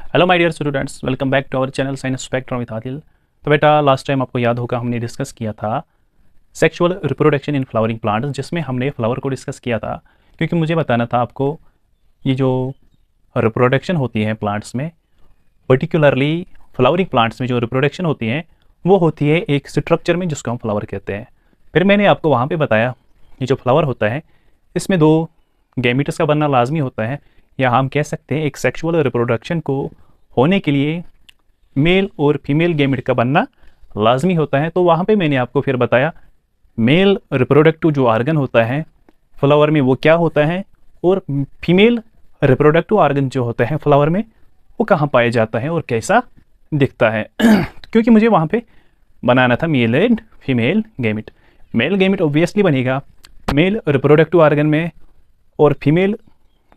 Hello my dear students, welcome back to our channel science spectrum with Adil. तो बेटा, last time आपको याद होगा हमने डिस्कस किया था sexual reproduction in flowering plants, जिसमें हमने फ्लावर को डिस्कस किया था। क्योंकि मुझे बताना था आपको ये जो रिप्रोडक्शन होती है प्लांट्स में, पर्टिकुलरली फ्लावरिंग प्लांट्स में जो रिप्रोडक्शन होती है वो होती है एक स्ट्रक्चर में जिसको हम फ्लावर कहते हैं। फिर मैंने आपको वहाँ पर बताया ये जो फ्लावर होता है इसमें दो गैमीट्स का बनना लाजमी होता है, या हम कह सकते हैं एक सेक्सुअल रिप्रोडक्शन को होने के लिए मेल और फीमेल गैमेट का बनना लाजमी होता है। तो वहाँ पे मैंने आपको फिर बताया मेल रिप्रोडक्टिव जो आर्गन होता है फ्लावर में वो क्या होता है, और फीमेल रिप्रोडक्टिव आर्गन जो होता है फ्लावर में वो कहाँ पाया जाता है और कैसा दिखता है। क्योंकि मुझे वहाँ पे बनाना था male and female gamete. Male gamete obviously बनेगा मेल रिप्रोडक्टिव आर्गन में, और फीमेल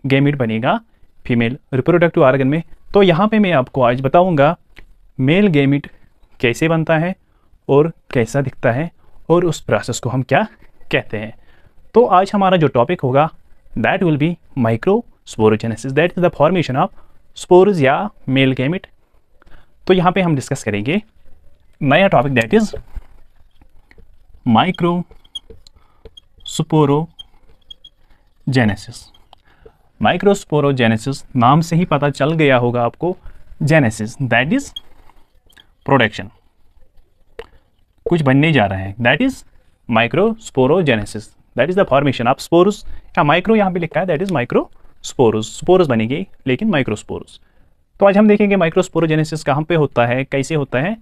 गैमेट बनेगा फीमेल रिप्रोडक्टिव आर्गन में। तो यहाँ पे मैं आपको आज बताऊंगा मेल गैमेट कैसे बनता है और कैसा दिखता है, और उस प्रोसेस को हम क्या कहते हैं। तो आज हमारा जो टॉपिक होगा that will be microsporogenesis, that is the formation of spores या मेल गैमेट। तो यहाँ पे हम डिस्कस करेंगे नया topic that is microsporogenesis. Microsporogenesis नाम से ही पता चल गया होगा आपको, जेनेसिस दैट इज प्रोडक्शन, कुछ बनने जा रहा है, that is microsporogenesis, that is the formation of spores. या माइक्रो यहाँ पे लिखा है, दैट इज माइक्रोस्पोर्स, स्पोर्स बनेगी लेकिन माइक्रोस्पोर्स। तो आज हम देखेंगे माइक्रोस्पोरोजेनेसिस कहाँ पे होता है, कैसे होता है।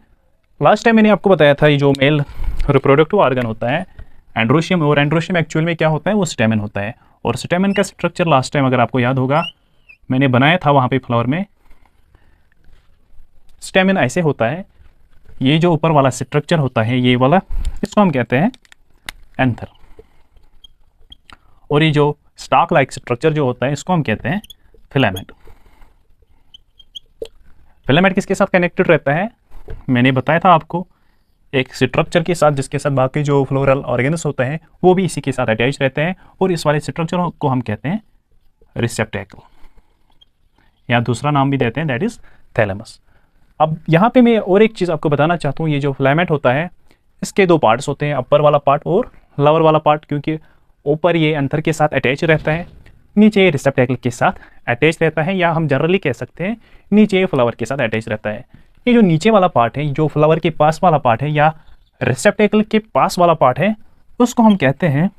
लास्ट टाइम मैंने आपको बताया था ये जो मेल रिप्रोडक्टिव ऑर्गन होता है एंड्रोशियम, और एंड्रोशियम एक्चुअल में क्या होता है वो स्टेमन होता है। और स्टेमन का स्ट्रक्चर लास्ट टाइम अगर आपको याद होगा मैंने बनाया था वहाँ पे फ्लावर में, स्टेमन ऐसे होता है, ये जो ऊपर वाला स्ट्रक्चर होता है ये वाला, इसको हम कहते हैं एंथर, और ये जो स्टॉक लाइक स्ट्रक्चर जो होता है इसको हम कहते हैं फिलामेंट। फिलामेंट किसके साथ कनेक्टेड रहता है, मैंने बताया था आपको, एक स्ट्रक्चर के साथ जिसके साथ बाकी जो फ्लोरल ऑर्गेन्स होते हैं वो भी इसी के साथ अटैच रहते हैं, और इस वाले स्ट्रक्चर को हम कहते हैं रिसेप्टेकल, या दूसरा नाम भी देते हैं दैट इज थैलेमस। अब यहाँ पे मैं और एक चीज़ आपको बताना चाहता हूँ, ये जो फिलामेंट होता है इसके दो पार्ट्स होते हैं, अपर वाला पार्ट और लोअर वाला पार्ट। क्योंकि ऊपर ये एंथर के साथ अटैच रहता है, नीचे ये रिसेप्टेकल के साथ अटैच रहता है, या हम जनरली कह सकते हैं नीचे फ्लावर के साथ अटैच रहता है। ये जो नीचे वाला पार्ट है, जो फ्लावर के पास वाला पार्ट है या रिसेप्टेकल के पास वाला पार्ट है, उसको हम कहते हैं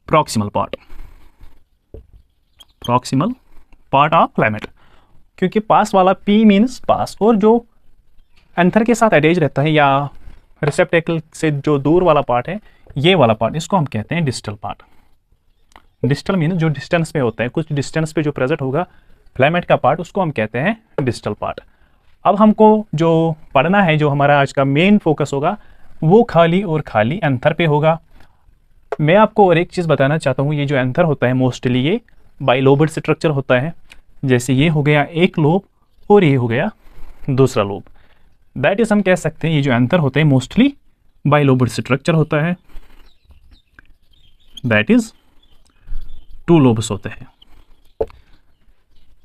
proximal part, proximal part of filament. क्योंकि पास वाला पी मीन्स पास, और जो एंथर के साथ अटैच रहता है या रिसेप्टेकल से जो दूर वाला पार्ट है ये वाला पार्ट, इसको हम कहते हैं डिस्टल पार्ट। डिस्टल मीन्स जो डिस्टेंस पे होता है, कुछ डिस्टेंस पे जो प्रेजेंट होगा फिलामेंट का पार्ट, उसको हम कहते हैं डिस्टल पार्ट। अब हमको जो पढ़ना है, जो हमारा आज का मेन फोकस होगा वो खाली और खाली एंथर पे होगा। मैं आपको और एक चीज़ बताना चाहता हूँ, ये जो एंथर होता है मोस्टली ये बाइलोबड स्ट्रक्चर होता है। जैसे ये हो गया एक लोब और ये हो गया दूसरा लोब, दैट इज हम कह सकते हैं ये जो एंथर होते हैं मोस्टली बाइलोबड स्ट्रक्चर होता है, दैट इज टू लोब्स होते हैं।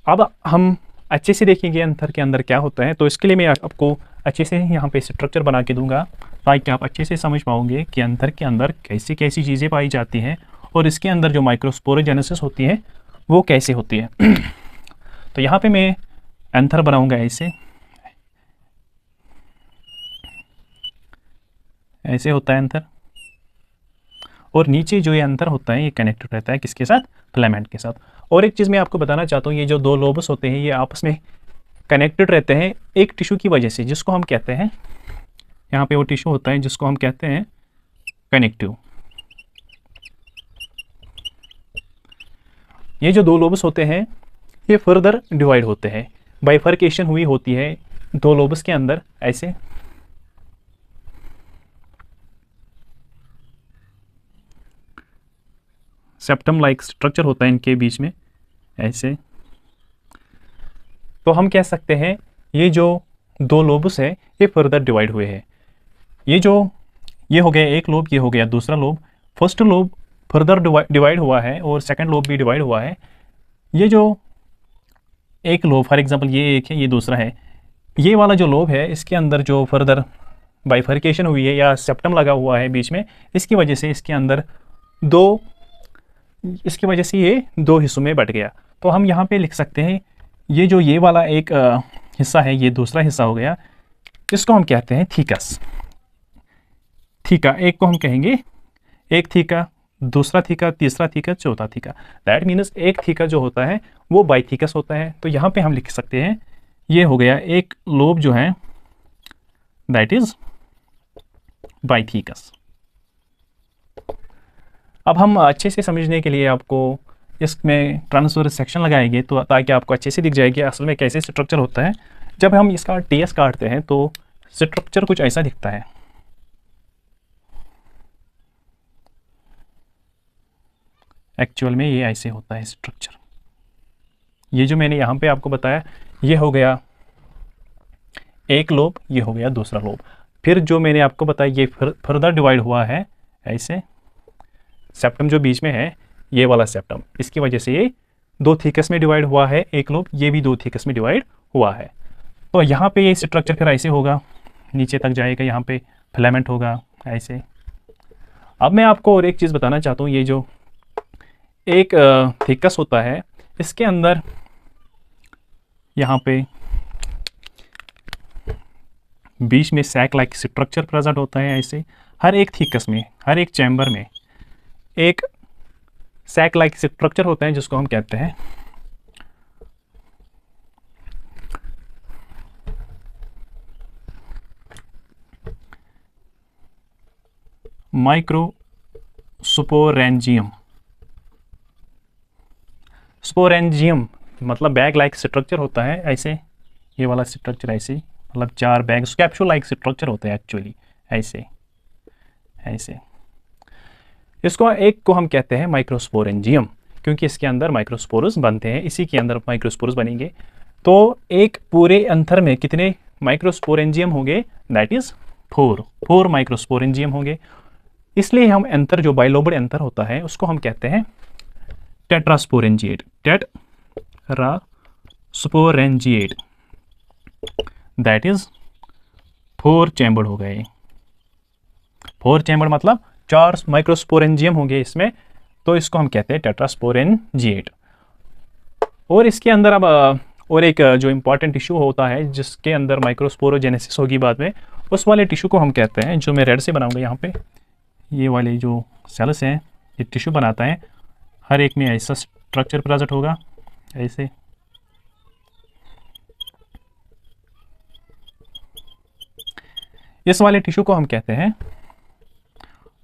अब हम अच्छे से देखेंगे एंथर के अंदर क्या होता है, तो इसके लिए मैं आपको अच्छे से यहाँ पे स्ट्रक्चर बना के दूंगा ताकि आप अच्छे से समझ पाओगे कि एंथर के अंदर कैसी कैसी चीज़ें पाई जाती हैं, और इसके अंदर जो माइक्रोस्पोरोजेनेसिस होती है वो कैसे होती है। तो यहाँ पे मैं एंथर बनाऊंगा ऐसे, ऐसे होता है एंथर, और नीचे जो ये एंथर होता है ये कनेक्टेड रहता है किसके साथ, फिलामेंट के साथ। और एक चीज़ मैं आपको बताना चाहता हूँ, ये जो दो लोब्स होते हैं ये आपस में कनेक्टेड रहते हैं एक टिश्यू की वजह से, जिसको हम कहते हैं, यहाँ पे वो टिश्यू होता है जिसको हम कहते हैं कनेक्टिव। ये जो दो लोब्स होते हैं ये फर्दर डिवाइड होते हैं, बाइफर्केशन हुई होती है दो लोब्स के अंदर, ऐसे सेप्टम लाइक स्ट्रक्चर होता है इनके बीच में ऐसे। तो हम कह सकते हैं ये जो दो लोब्स है ये फर्दर डिवाइड हुए हैं। ये हो गया एक लोब, ये हो गया दूसरा lobe. First lobe further divide हुआ है और सेकंड लोब भी डिवाइड हुआ है। ये जो एक लोब, फॉर एग्जांपल ये एक है, ये दूसरा है, ये वाला जो लोब है इसके अंदर जो फर्दर बाइफर्केशन हुई है या सेप्टम लगा हुआ है बीच में, इसकी वजह से इसके अंदर दो, इसकी वजह से ये दो हिस्सों में बट गया। तो हम यहाँ पे लिख सकते हैं ये जो ये वाला एक हिस्सा है, ये दूसरा हिस्सा हो गया, इसको हम कहते हैं थीकस। थीका एक को हम कहेंगे एक थीका, दूसरा थीका, तीसरा थीका, चौथा थीका। दैट मीन्स एक थीका जो होता है वो बाइथीकस होता है। तो यहाँ पे हम लिख सकते हैं ये हो गया एक लोब जो है दैट इज बाइथीकस। अब हम अच्छे से समझने के लिए आपको इसमें ट्रांसवर्स सेक्शन लगाएंगे तो ताकि आपको अच्छे से दिख जाएगी असल में कैसे स्ट्रक्चर होता है। जब हम इसका टीएस काटते हैं तो स्ट्रक्चर कुछ ऐसा दिखता है। एक्चुअल में ये ऐसे होता है स्ट्रक्चर। ये जो मैंने यहाँ पे आपको बताया ये हो गया एक लोब, ये हो गया दूसरा लोब। फिर जो मैंने आपको बताया ये फर्दर डिवाइड हुआ है ऐसे, सेप्टम जो बीच में है ये वाला सेप्टम, इसकी वजह से ये दो थीकस में डिवाइड हुआ है एक लोब, ये भी दो थीकस में डिवाइड हुआ है। तो यहाँ पे ये स्ट्रक्चर फिर ऐसे होगा, नीचे तक जाएगा, यहाँ पे फिलामेंट होगा ऐसे। अब मैं आपको और एक चीज़ बताना चाहता हूँ, ये जो एक थीकस होता है इसके अंदर यहाँ पे बीच में सैक लाइक स्ट्रक्चर प्रेजेंट होता है ऐसे। हर एक थीकस में, हर एक चैम्बर में एक सैक लाइक स्ट्रक्चर होता है जिसको हम कहते हैं माइक्रोस्पोरेंजियम। स्पोरेंजियम मतलब बैग लाइक स्ट्रक्चर होता है ऐसे, ये वाला स्ट्रक्चर ऐसे, मतलब चार बैग कैप्सूल लाइक स्ट्रक्चर होता है एक्चुअली ऐसे ऐसे। इसको एक को हम कहते हैं माइक्रोस्पोरेंजियम क्योंकि इसके अंदर माइक्रोस्पोरस बनते हैं, इसी के अंदर माइक्रोस्पोरस बनेंगे। तो एक पूरे अंतर में कितने माइक्रोस्पोरेंजियम होंगे? दैट इज 4 माइक्रोस्पोरेंजियम होंगे। इसलिए हम अंतर जो बाइलोबड अंतर होता है उसको हम कहते हैं tetrasporangiate. Tetrasporangiate that is 4 chamber हो गए। 4 चैम्बर मतलब 4 माइक्रोस्पोरेंजियम होंगे इसमें, तो इसको हम कहते हैं टेट्रास्पोरेंजिएट। और इसके अंदर अब और एक जो इम्पॉर्टेंट टिश्यू होता है जिसके अंदर माइक्रोस्पोरोजेनेसिस होगी बाद में, उस वाले टिश्यू को हम कहते हैं, जो मैं रेड से बनाऊंगा यहाँ पे, ये वाले जो सेल्स हैं ये टिश्यू बनाता है, हर एक में ऐसा स्ट्रक्चर प्रेजेंट होगा ऐसे। इस वाले टिश्यू को हम कहते हैं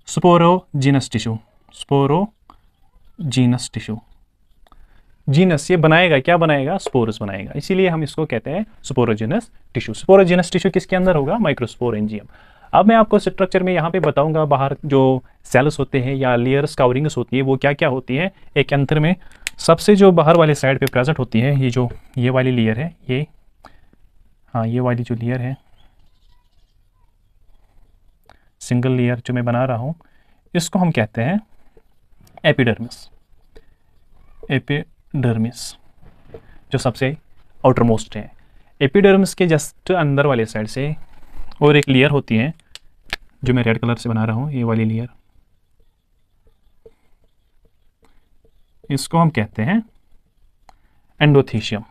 sporogenous tissue. Sporogenous tissue, genus ये बनाएगा, क्या बनाएगा? स्पोरस बनाएगा, इसीलिए हम इसको कहते हैं स्पोरोजीनस टिश्यू। स्पोरोजीनस टिश्यू किसके अंदर होगा? माइक्रोस्पोरेंजियम। अब मैं आपको स्ट्रक्चर में यहाँ पे बताऊंगा बाहर जो सेल्स होते हैं या लेयर्स कवरिंग्स होती है वो क्या क्या होती है। एक अंतर में सबसे जो बाहर वाले साइड पे प्रेजेंट होती है ये जो ये वाली लेयर है, ये हाँ ये वाली जो लेयर है सिंगल लेयर जो मैं बना रहा हूँ, इसको हम कहते हैं एपिडर्मिस। एपिडर्मिस जो सबसे आउटर मोस्ट है। एपिडर्मिस के जस्ट अंदर वाले साइड से और एक लेयर होती है जो मैं रेड कलर से बना रहा हूँ, ये वाली लेयर, इसको हम कहते हैं एंडोथीशियम।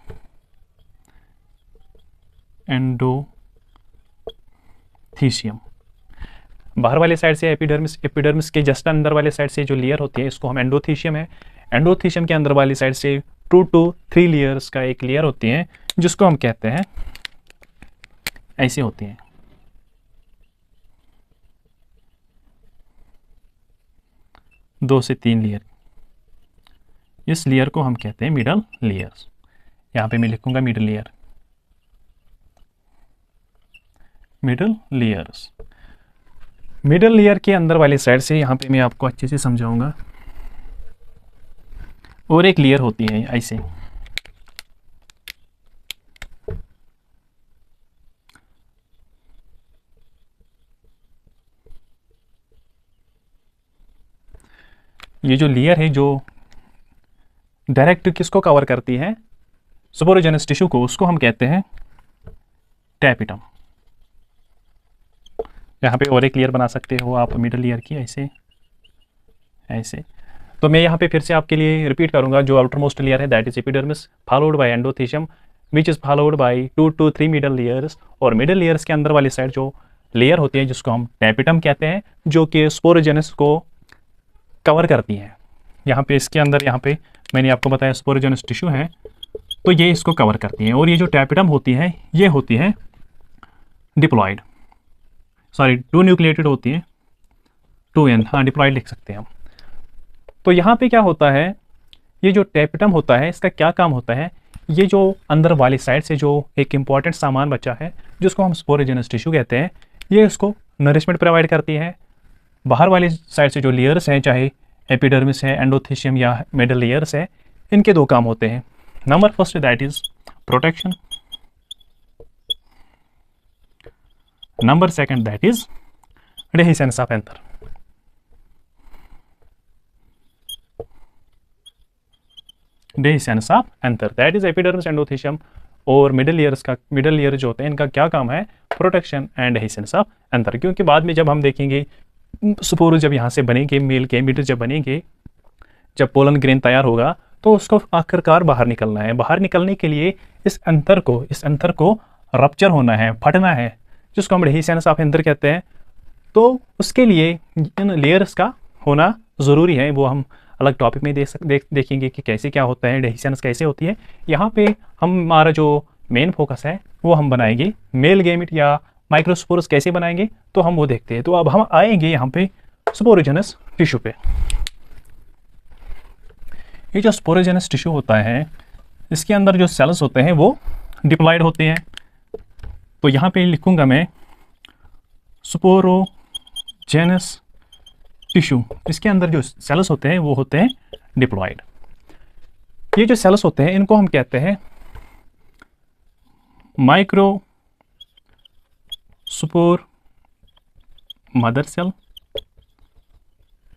एंडोथीशियम बाहर वाले साइड से एपिडर्मिस, एपिडर्मिस के जस्ट अंदर वाले साइड से जो लेयर होती है इसको हम एंडोथीशियम है। एंडोथीशियम के अंदर वाली साइड से 2 to 3 लेयर्स का एक लेयर होती है जिसको हम कहते हैं ऐसे होती हैं 2 से 3 लेयर। इस लेयर को हम कहते हैं मिडल लेयर्स। यहाँ पे मैं लिखूंगा middle layer, middle layers. Middle layer के अंदर वाली साइड से यहाँ पे मैं आपको अच्छे से समझाऊंगा और एक लेयर होती है ऐसे, ये जो लेयर है जो डायरेक्ट किसको कवर करती है? स्पोरोजेनस टिश्यू को, उसको हम कहते हैं टैपिटम। यहाँ पे और एक लेयर बना सकते हो आप मिडल लेयर की, ऐसे ऐसे। तो मैं यहाँ पे फिर से आपके लिए रिपीट करूँगा, जो आउटर मोस्ट लेयर है that is epidermis, followed by endothecium which is followed by 2 to 3 middle layers, और मिडल लेयर्स के अंदर वाली साइड जो लेयर होती है जिसको हम टैपिटम कहते हैं, जो कि स्पोरोजेनस को कवर करती हैं। यहाँ पे इसके अंदर, यहाँ पे मैंने आपको बताया स्पोरोजेनस टिश्यू है, तो ये इसको कवर करती हैं। और ये जो टैपिटम होती है ये होती है डिप्लॉयड, सॉरी 2 न्यूक्लिएटेड होती है, 2n, हाँ डिप्लॉयड लिख सकते हैं हम। तो यहाँ पे क्या होता है, ये जो टैपिटम होता है इसका क्या काम होता है, ये जो अंदर वाली साइड से जो एक इम्पॉर्टेंट सामान बचा है जिसको हम स्पोरोजेनस टिश्यू कहते हैं, ये इसको नरिशमेंट प्रोवाइड करती है। बाहर वाली साइड से जो लेयर्स हैं, चाहे एपिडर्मिस है, एंडोथेशियम या मिडल लेयर्स है, इनके 2 काम होते हैं। Number first that is protection, number second that is dehiscence of anther. Dehiscence of anther that is epidermis, endothecium और मिडल लेयर जो होते हैं, इनका क्या काम है, protection and dehiscence of anther. क्योंकि बाद में जब हम देखेंगे स्पोर जब यहाँ से बनेंगे, मेल गैमेट जब बनेंगे, जब पोलन ग्रेन तैयार होगा तो उसको आखिरकार बाहर निकलना है। बाहर निकलने के लिए इस अंतर को रप्चर होना है, फटना है, जिसको हम डेहिसेंस ऑफ एंथर कहते हैं। तो उसके लिए इन लेयर्स का होना ज़रूरी है, वो हम अलग टॉपिक में देखेंगे कि कैसे क्या होता है, डेहिसेंस कैसे होती है। यहाँ पे हमारा जो मेन फोकस है वो हम बनाएंगे मेल गैमेट या माइक्रोस्पोरस कैसे बनाएंगे, तो हम वो देखते हैं। तो अब हम आएंगे यहाँ पे स्पोरोजेनस टिश्यू पे। ये जो स्पोरोजेनस टिश्यू होता है, इसके अंदर जो सेल्स होते हैं वो डिप्लॉयड होते हैं। तो यहाँ पे लिखूंगा मैं स्पोरोजेनस टिश्यू, इसके अंदर जो सेल्स होते हैं वो होते हैं डिप्लॉयड। ये जो सेल्स होते हैं इनको हम कहते हैं माइक्रोस्पोर मदर सेल,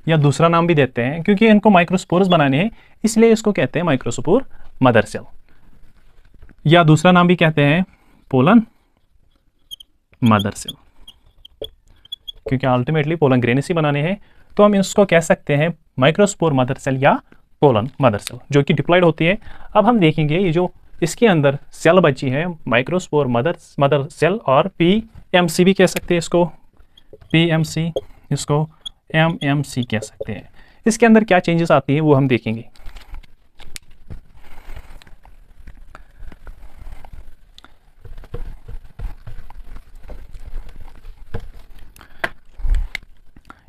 या दूसरा नाम भी देते हैं क्योंकि इनको माइक्रोस्पोर्स बनाने हैं इसलिए इसको कहते हैं माइक्रोस्पोर मदर सेल, या दूसरा नाम भी कहते हैं पोलन मदर सेल, क्योंकि अल्टीमेटली पोलन ग्रेनेस ही बनाने हैं। तो हम इसको कह सकते हैं माइक्रोस्पोर मदर सेल या पोलन मदर सेल, जो कि डिप्लॉयड होती है। अब हम देखेंगे ये जो इसके अंदर सेल बची है माइक्रोस्पोर मदर सेल, और PMC भी कह सकते हैं इसको, PMC, इसको MMC कह सकते हैं। इसके अंदर क्या चेंजेस आती हैं वो हम देखेंगे।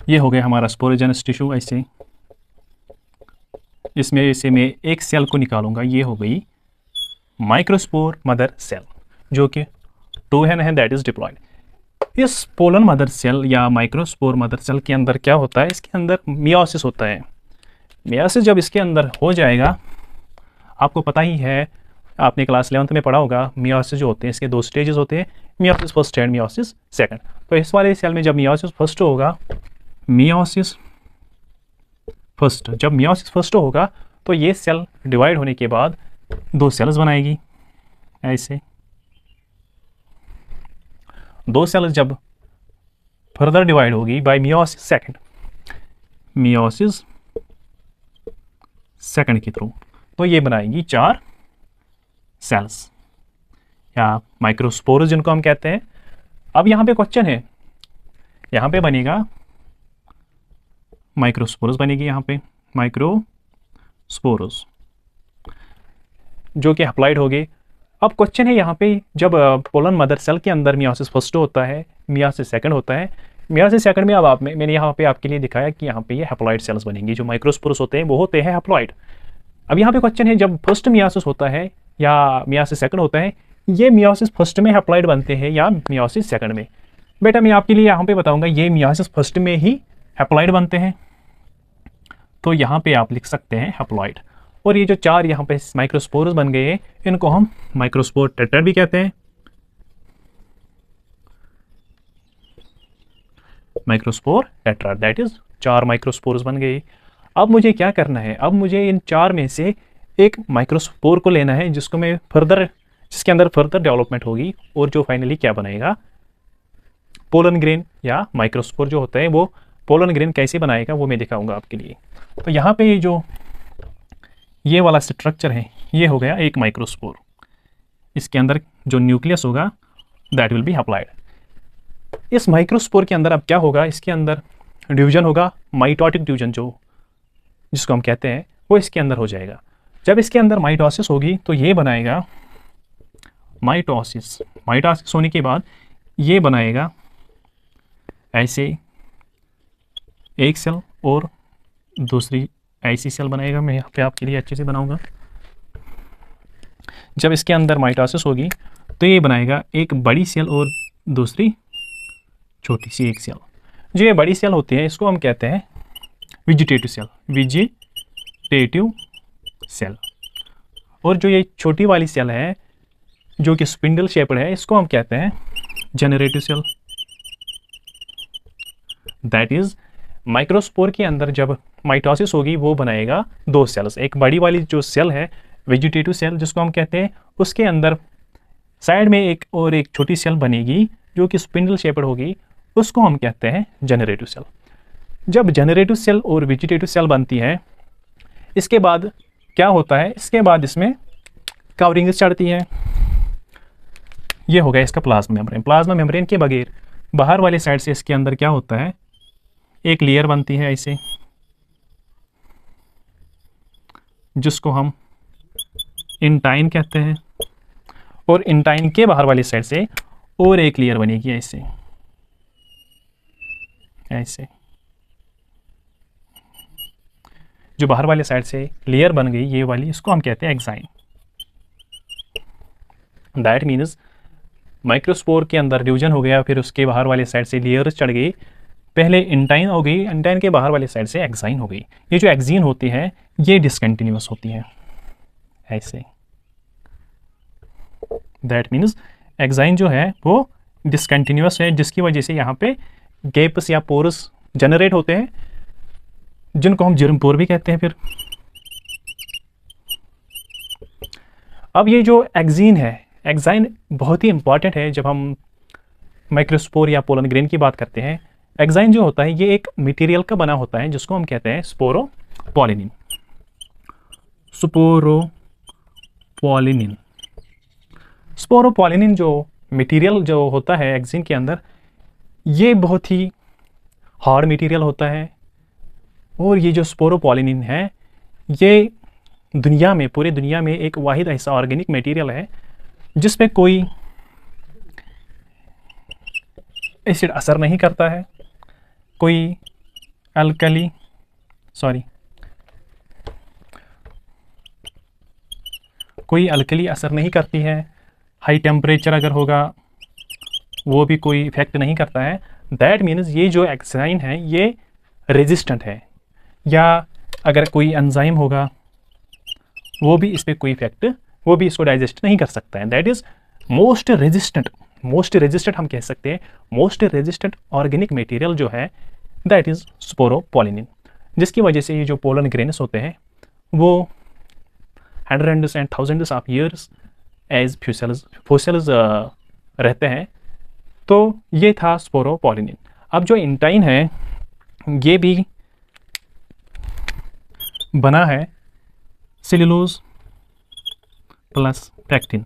ये हो गया हमारा स्पोरोजेनस टिश्यू। ऐसे इसमें से मैं एक सेल को निकालूंगा, ये हो गई माइक्रोस्पोर मदर सेल जो कि 2n है, दैट इज डिप्लॉयड। इस पोलन मदर सेल या माइक्रोस्पोर मदर सेल के अंदर क्या होता है, इसके अंदर मियोसिस होता है। मियोसिस जब इसके अंदर हो जाएगा, आपको पता ही है, आपने क्लास 11th में पढ़ा होगा, मियोसिस जो होते हैं इसके 2 स्टेजेस होते हैं, meiosis first and meiosis second. तो इस वाले सेल में जब मियोसिस फर्स्ट होगा, मियोसिस फर्स्ट, जब मियोसिस फर्स्ट होगा तो ये सेल डिवाइड होने के बाद 2 सेल्स बनाएगी। ऐसे 2 सेल्स जब फर्दर डिवाइड होगी bye meiosis second, meiosis second के थ्रू, तो ये बनाएगी 4 सेल्स या माइक्रोस्पोर्स जिनको हम कहते हैं। अब यहाँ पे क्वेश्चन है, यहाँ पे बनेगा माइक्रोस्पोरस, बनेगी यहाँ पे माइक्रोस्पोरस जो कि अप्लाइड होगी। अब क्वेश्चन है यहाँ पे, जब पोलन मदर सेल के अंदर मियोसिस फर्स्ट होता है, मियोसिस सेकंड होता है, मियोसिस सेकंड में अब मैंने यहाँ पे आपके लिए दिखाया कि यहाँ पे ये हैप्लॉइड सेल्स बनेंगी। जो माइक्रोस्पोरस होते हैं वो होते हैं हैप्लॉइड। अब यहाँ पे क्वेश्चन है, जब फर्स्ट मियोसिस होता है या मियोसिस सेकंड होता है, ये मियोसिस फर्स्ट में हैप्लॉइड बनते हैं या मियोसिस सेकंड में? बेटा मैं आपके लिए यहाँ पे बताऊँगा, ये मियोसिस फर्स्ट में ही हैप्लॉइड बनते हैं, तो यहाँ पे आप लिख सकते हैं हैप्लॉइड। और ये जो 4 यहाँ पे माइक्रोस्पोर्स बन गए हैं, इनको हम माइक्रोस्पोर टेट्राड भी कहते हैं। Microspore tetrad, that is 4 microspores बन गए। अब मुझे क्या करना है, अब मुझे इन 4 में से एक माइक्रोस्पोर को लेना है जिसको मैं जिसके अंदर फर्दर डेवलपमेंट होगी और जो फाइनली क्या बनाएगा, पोलन ग्रेन या माइक्रोस्पोर जो होता है वो पोलन ग्रेन कैसे बनाएगा वो मैं दिखाऊंगा आपके लिए। तो यहाँ पे ये वाला स्ट्रक्चर है, ये हो गया एक माइक्रोस्पोर। इसके अंदर जो न्यूक्लियस होगा दैट विल बी अप्लाइड। इस माइक्रोस्पोर के अंदर अब क्या होगा, इसके अंदर डिवीजन होगा, माइटोटिक डिवीजन जिसको हम कहते हैं वो इसके अंदर हो जाएगा। जब इसके अंदर माइटोसिस होगी तो ये बनाएगा माइटोसिस। माइटोसिस होने के बाद ये बनाएगा ऐसे एक सेल और दूसरी ऐसी सेल बनाएगा। मैं यहाँ पे आपके लिए अच्छे से बनाऊंगा। जब इसके अंदर माइटोसिस होगी तो ये बनाएगा एक बड़ी सेल और दूसरी छोटी सी एक सेल। जो ये बड़ी सेल होती है इसको हम कहते हैं वेजिटेटिव सेल, वेजिटेटिव सेल। और जो ये छोटी वाली सेल है जो कि स्पिंडल शेप्ड है इसको हम कहते हैं generative cell. That is microspore के अंदर जब माइटोसिस होगी वो बनाएगा दो सेल्स। एक बड़ी वाली जो सेल है वेजिटेटिव सेल जिसको हम कहते हैं, उसके अंदर साइड में एक छोटी सेल बनेगी जो कि स्पिंडल शेप्ड होगी, उसको हम कहते हैं जनरेटिव सेल। जब जनरेटिव सेल और वेजिटेटिव सेल बनती है इसके बाद क्या होता है, इसके बाद इसमें कवरिंग चढ़ती है। ये हो गया इसका प्लाज्मा मेम्ब्रेन। प्लाज्मा मेम्ब्रेन के बगैर बाहर वाली साइड से इसके अंदर क्या होता है, एक लेयर बनती है ऐसे, जिसको हम इंटाइन कहते हैं। और इंटाइन के बाहर वाली साइड से और एक लेयर बनेगी ऐसे ऐसे। जो बाहर वाली साइड से लेयर बन गई ये वाली, इसको हम कहते हैं एक्साइन। दैट मीन्स माइक्रोस्पोर के अंदर डिवीजन हो गया, फिर उसके बाहर वाली साइड से लेयर चढ़ गई। पहले इंटाइन हो गई, इंटाइन के बाहर वाली साइड से एक्साइन हो गई। ये जो एक्सीन होती है ये डिसकंटिन्यूअस होती है ऐसे। दैट मीन्स एक्साइन जो है वो डिसकंटिन्यूअस है, जिसकी वजह से यहाँ पे गैप्स या पोरस जनरेट होते हैं जिनको हम जिर्मपोर भी कहते हैं। फिर अब ये जो एक्सीन है, एक्साइन बहुत ही इंपॉर्टेंट है जब हम माइक्रोस्पोर या पोलन ग्रेन की बात करते हैं। एक्साइन जो होता है ये एक मटेरियल का बना होता है जिसको हम कहते हैं स्पोरोपोलिनिन। स्पोरोपोलिनिन स्पोरोपोलिनिन जो मटेरियल जो होता है एक्सीन के अंदर, ये बहुत ही हार्ड मटेरियल होता है। और ये जो स्पोरोपोलिनिन है ये दुनिया में, पूरे दुनिया में एक वाहिद ऐसा ऑर्गेनिक मटेरियल है जिसपे कोई एसिड असर नहीं करता है, कोई अल्कली असर नहीं करती है। हाई टेम्परेचर अगर होगा वो भी कोई इफेक्ट नहीं करता है। दैट मीन्स ये जो एक्साइन है ये रेजिस्टेंट है, या अगर कोई एंजाइम होगा वो भी इस पर कोई इफेक्ट, वो भी इसको डाइजेस्ट नहीं कर सकता है। दैट इज मोस्ट रेजिस्टेंट हम कह सकते हैं, मोस्ट रेजिस्टेंट ऑर्गेनिक मटेरियल जो है दैट इज स्पोरोपोलिनिन। जिसकी वजह से ये जो पोलन ग्रेन्स होते हैं वो hundreds and thousands of years as fossils रहते हैं। तो ये था स्पोरोपोलिनिन। अब जो इंटाइन है ये भी बना है सेल्यूलोज प्लस पैक्टिन।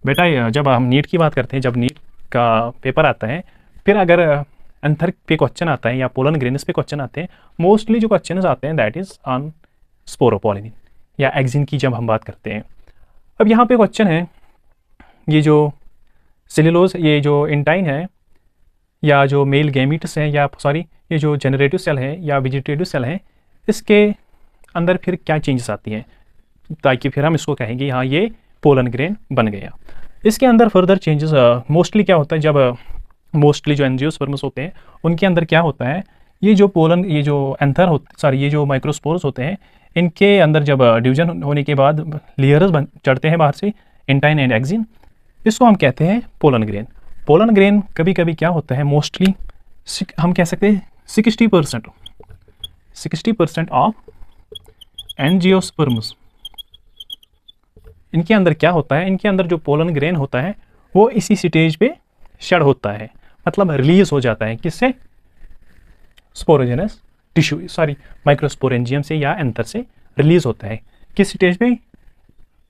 बेटा जब हम नीट की बात करते हैं, जब नीट का पेपर आता है, फिर अगर एंथर पे क्वेश्चन आता है या पोलन ग्रेन्स पे क्वेश्चन आते हैं, मोस्टली जो क्वेश्चन आते हैं दैट इज ऑन स्पोरोपोलिनिन या एक्सिन की जब हम बात करते हैं। अब यहाँ पे क्वेश्चन है, ये जो सेल्यूलोज, ये जो इंटाइन है या जो मेल गैमीट्स हैं, या सॉरी ये जो जनरेटिव सेल है या वेजिटेटिव सेल है, इसके अंदर फिर क्या चेंजेस आती हैं ताकि फिर हम इसको कहेंगे हाँ ये पोलन ग्रेन बन गया। इसके अंदर फर्दर चेंजेस मोस्टली क्या होता है, जब मोस्टली जो एंजियोस्पर्म्स होते हैं उनके अंदर क्या होता है, ये जो पोलन, ये जो एंथर होते, सॉरी ये जो माइक्रोस्पोर्स होते हैं, इनके अंदर जब डिवीजन होने के बाद लेयर्स चढ़ते हैं बाहर से, इंटाइन एंड एक्सिन, इसको हम कहते हैं पोलन ग्रेन। पोलन ग्रेन कभी कभी क्या होता है, मोस्टली हम कह सकते हैं 60% ऑफ एंजियोस्पर्म्स, इनके अंदर क्या होता है, इनके अंदर जो पोलन ग्रेन होता है वो इसी स्टेज पे शेड होता है, मतलब रिलीज हो जाता है किससे, स्पोरोजेनस टिश्यू सॉरी माइक्रोस्पोरेंजियम से या एंथर से रिलीज होता है। किस स्टेज पे,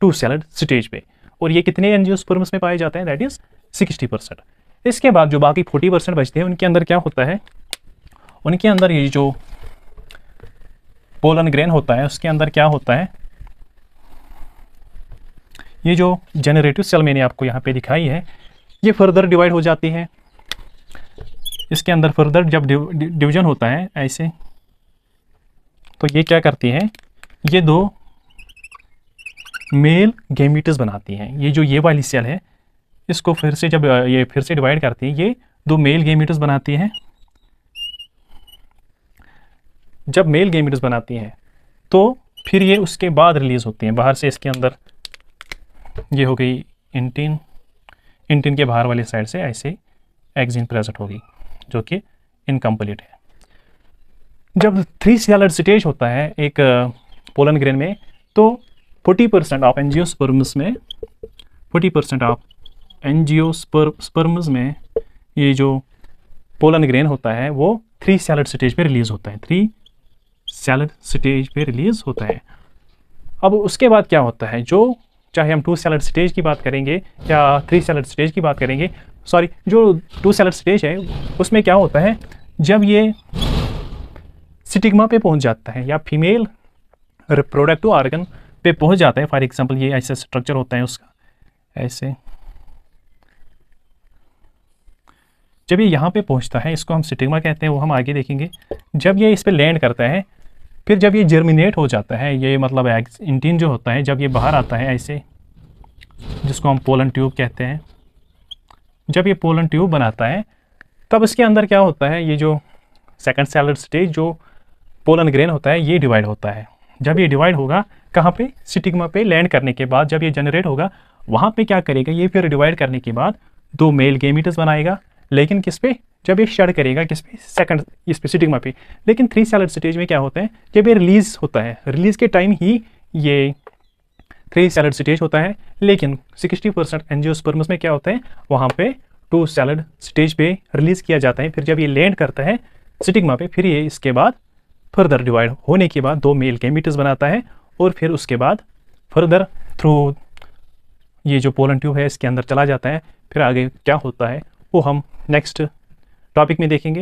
2 सेलेड स्टेज पे। और ये कितने एंजियोस्पर्म्स में पाए जाते हैं, दैट इज 60%। इसके बाद जो बाकी 40% बचते हैं उनके अंदर क्या होता है, उनके अंदर ये जो पोलन ग्रेन होता है उसके अंदर क्या होता है, ये जो जनरेटिव सेल मैंने आपको यहाँ पे दिखाई है ये फर्दर डिवाइड हो जाती है। इसके अंदर फर्दर जब डिवीजन होता है ऐसे, तो ये क्या करती है, ये 2 मेल गैमीटस बनाती हैं। ये जो ये वाली सेल है इसको फिर से जब ये फिर से डिवाइड करती है, ये 2 मेल गैमीटस बनाती हैं। जब मेल गैमीटस बनाती हैं तो फिर ये उसके बाद रिलीज होती हैं बाहर से। इसके अंदर ये हो गई इंटिन, इंटिन के बाहर वाली साइड से ऐसे एक्सिन प्रेजेंट होगी जो कि इनकम्प्लीट है। जब 3 सेलर स्टेज होता है एक पोलन ग्रेन में, तो 40% ऑफ एंजियोस्पर्म्स में, 40% ऑफ एंजियोस्पर्म्स में ये जो पोलन ग्रेन होता है वो 3 सेलर स्टेज पे रिलीज होता है, 3 सेलर स्टेज पे रिलीज होता है। अब उसके बाद क्या होता है, जो चाहे हम 2 सेलर स्टेज की बात करेंगे या 3 सेलर स्टेज की बात करेंगे, सॉरी जो 2 सेलर स्टेज है उसमें क्या होता है, जब ये स्टिग्मा पे पहुंच जाता है या फीमेल रिप्रोडक्टिव ऑर्गन पे पहुंच जाता है, फॉर एग्जांपल ये ऐसा स्ट्रक्चर होता है उसका ऐसे, जब ये यहाँ पे पहुंचता है इसको हम स्टिग्मा कहते हैं, वो हम आगे देखेंगे। जब ये इस पे लैंड करता है, फिर जब ये जर्मिनेट हो जाता है, ये मतलब इंटिन जो होता है जब ये बाहर आता है ऐसे, जिसको हम पोलन ट्यूब कहते हैं, जब ये पोलन ट्यूब बनाता है तब इसके अंदर क्या होता है, ये जो सेकंड सेलर स्टेज जो पोलन ग्रेन होता है ये डिवाइड होता है। जब ये डिवाइड होगा कहाँ पे, स्टिग्मा पे लैंड करने के बाद जब ये जनरेट होगा वहाँ पे क्या करेगा, ये फिर डिवाइड करने के बाद 2 मेल गैमीटस बनाएगा, लेकिन किस पे, जब ये शेड करेगा किस पे, सेकंड इस पे स्टिग्मा पे। लेकिन 3 सेलर स्टेज में क्या होता है, जब ये रिलीज होता है, रिलीज के टाइम ही ये 3 सेलर स्टेज होता है, लेकिन 60% एंजियोस्पर्म्स में क्या होता है, वहाँ पे 2 सेलर स्टेज पे रिलीज किया जाता है। फिर जब ये लैंड करता है स्टिग्मा पे, फिर ये इसके बाद फर्दर डिवाइड होने के बाद 2 मेल गैमीटस बनाता है, और फिर उसके बाद फर्दर थ्रू ये जो पोलन ट्यूब है इसके अंदर चला जाता है। फिर आगे क्या होता है वो हम नेक्स्ट टॉपिक में देखेंगे।